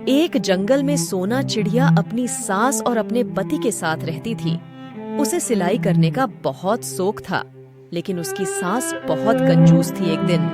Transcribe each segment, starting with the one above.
एक जंगल में सोना चिड़िया अपनी सास और अपने पति के साथ रहती थी। उसे सिलाई करने का बहुत शौक था, लेकिन उसकी सास बहुत कंजूस थी। एक दिन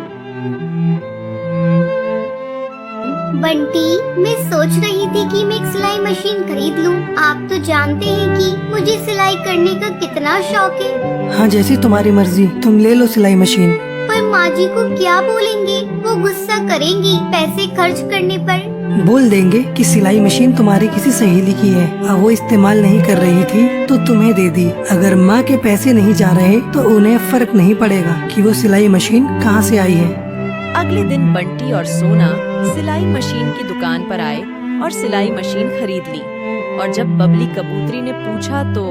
बंटी, मैं सोच रही थी कि मैं एक सिलाई मशीन खरीद लूं। आप तो जानते हैं कि मुझे सिलाई करने का कितना शौक है। हाँ, जैसी तुम्हारी मर्जी, तुम ले लो सिलाई मशीन। पर माँ जी को क्या बोलेंगे? वो गुस्सा करेंगी पैसे खर्च करने पर। बोल देंगे कि सिलाई मशीन तुम्हारी किसी सहेली की है और वो इस्तेमाल नहीं कर रही थी तो तुम्हें दे दी। अगर माँ के पैसे नहीं जा रहे तो उन्हें फर्क नहीं पड़ेगा कि वो सिलाई मशीन कहाँ से आई है। अगले दिन बंटी और सोना सिलाई मशीन की दुकान पर आए और सिलाई मशीन खरीद ली। और जब बबली कबूतरी ने पूछा तो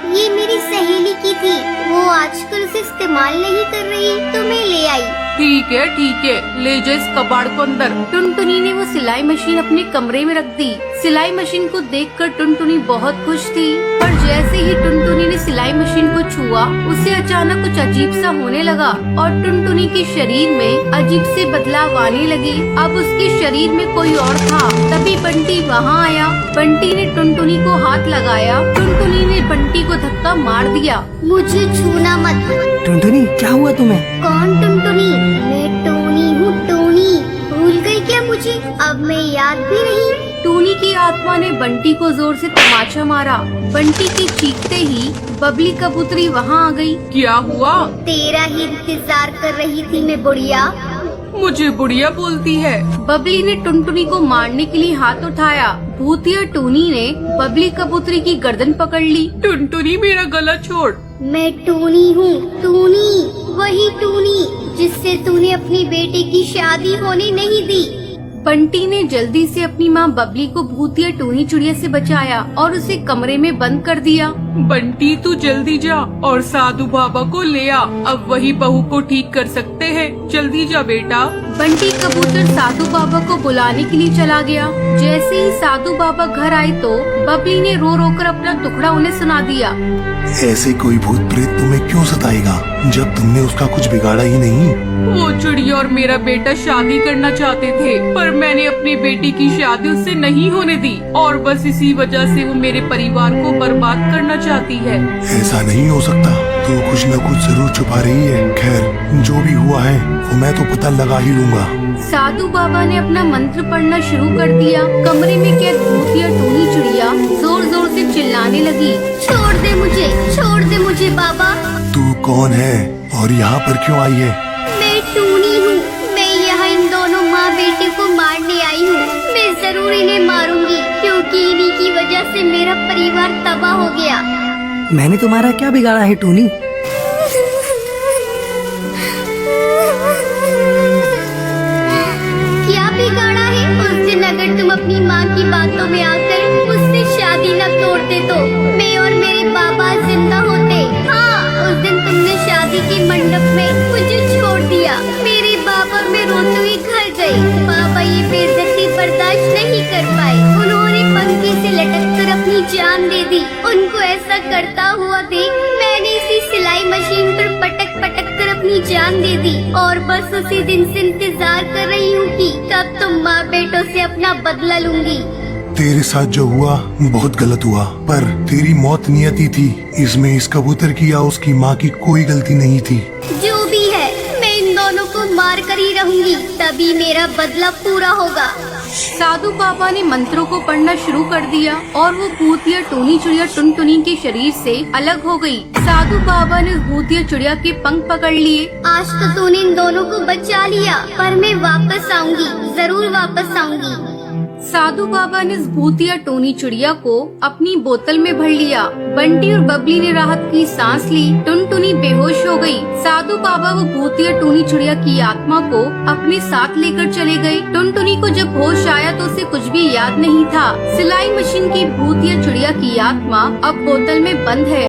ये मेरी सहेली की थी, वो आजकल उसे इस्तेमाल नहीं कर रही तो मैं ले आई। ठीक है, ले जा इस कबाड़ को अंदर। टुनटुनी ने वो सिलाई मशीन अपने कमरे में रख दी। सिलाई मशीन को देखकर टुनटुनी बहुत खुश थी, पर जैसे ही टुनटुनी ने सिलाई मशीन को छुआ, उसे अचानक कुछ अजीब सा होने लगा और टुनटुनी के शरीर में अजीब से बदलाव आने लगे। अब उसके शरीर में कोई और था। तभी बंटी वहाँ आया। बंटी ने टुनटुनी को हाथ लगाया। टुनटुनी ने बंटी को धक्का मार दिया। मुझे छूना मत। टुनटुनी, क्या हुआ तुम्हें? कौन टुनटुनी? मैं टोनी हूँ, टोनी। भूल गई क्या मुझे? अब मैं याद भी नहीं। टोनी की आत्मा ने बंटी को जोर से तमाचा मारा। बंटी के चीखते ही बबली कबूतरी वहाँ आ गई। क्या हुआ? तेरा ही इंतजार कर रही थी मैं, बुढ़िया। मुझे बुढ़िया बोलती है। बबली ने टुनटुनी को मारने के लिए हाथ उठाया। भूतिया टोनी ने बबली कबूतरी की गर्दन पकड़ ली। टुनटुनी, मेरा गला छोड़। मैं टोनी हूँ, टोनी, वही टोनी जिससे तूने अपनी बेटे की शादी होने नहीं दी। बंटी ने जल्दी से अपनी माँ बबली को भूतिया टोनी चिड़िया से बचाया और उसे कमरे में बंद कर दिया। बंटी, तू जल्दी जा और साधु बाबा को ले आ। अब वही बहू को ठीक कर सकते हैं। जल्दी जा बेटा। बंटी कबूतर साधु बाबा को बुलाने के लिए चला गया। जैसे ही साधु बाबा घर आए तो बबली ने रो रो कर अपना दुखड़ा उन्हें सुना दिया। ऐसे कोई भूत प्रेत तुम्हें क्यों सताएगा जब तुमने उसका कुछ बिगाड़ा ही नहीं? वो चिड़िया और मेरा बेटा शादी करना चाहते थे, पर मैंने अपनी बेटी की शादी उससे नहीं होने दी और बस इसी वजह से वो मेरे परिवार को बर्बाद करना चाहती है। ऐसा नहीं हो सकता, तू कुछ न कुछ जरूर छुपा रही है। खैर, जो भी हुआ है वो मैं तो पता लगा ही लूंगा। साधु बाबा ने अपना मंत्र पढ़ना शुरू कर दिया। कमरे में कैद भूतिया टोनी चिड़िया जोर जोर से चिल्लाने लगी। छोड़ दे मुझे बाबा। तू कौन है और यहाँ पर क्यों आई है? मैं टोनी हूँ। मैं यहाँ इन दोनों माँ बेटे को मारने आई हूँ। मैं जरूर इन्हें मारूंगी क्योंकि इन्हीं की वजह से मेरा परिवार तबाह हो गया। मैंने तुम्हारा क्या बिगाड़ा है टोनी? क्या बिगाड़ा है? उस दिन अगर तुम अपनी माँ की बातों में आकर मुझसे शादी न तोड़ते तो मैं और मेरे बाबा जिंदा होते। हाँ, उस दिन तुमने शादी के मंडप में मुझे छोड़ दिया। मेरे बाबा में रोते हुए घर गए। बाबा ये बेइज्जती बर्दाश्त नहीं कर पाए। उन्होंने पंखे से लटक कर अपनी जान दे दी। उनको ऐसा करता हुआ देख मैंने इसी सिलाई मशीन पर पटक पटक कर अपनी जान दे दी और बस उसी दिन से इंतजार कर रही हूँ कि कब तुम माँ बेटों से अपना बदला लूंगी। तेरे साथ जो हुआ बहुत गलत हुआ, पर तेरी मौत नियति थी। इसमें इस कबूतर की या उसकी माँ की कोई गलती नहीं थी। जो भी है, मैं इन दोनों को मार कर ही रहूंगी, तभी मेरा बदला पूरा होगा। साधु बाबा ने मंत्रों को पढ़ना शुरू कर दिया और वो भूतिया टोनी चिड़िया टुनटुनी के शरीर से अलग हो गई। साधु बाबा ने उस भूतिया चिड़िया के पंख पकड़ लिए। आज तो तूने इन दोनों को बचा लिया, पर मैं वापस आऊंगी, जरूर वापस आऊंगी। साधु बाबा ने उस भूतिया टोनी चिड़िया को अपनी बोतल में भर लिया। बंटी और बबली ने राहत की सांस ली। टुनटुनी बेहोश हो गई। साधु बाबा वो भूतिया टोनी चिड़िया की आत्मा को अपने साथ लेकर चले गए। टुनटुनी को जब होश आया तो उसे कुछ भी याद नहीं था। सिलाई मशीन की भूतिया चिड़िया की आत्मा अब बोतल में बंद है।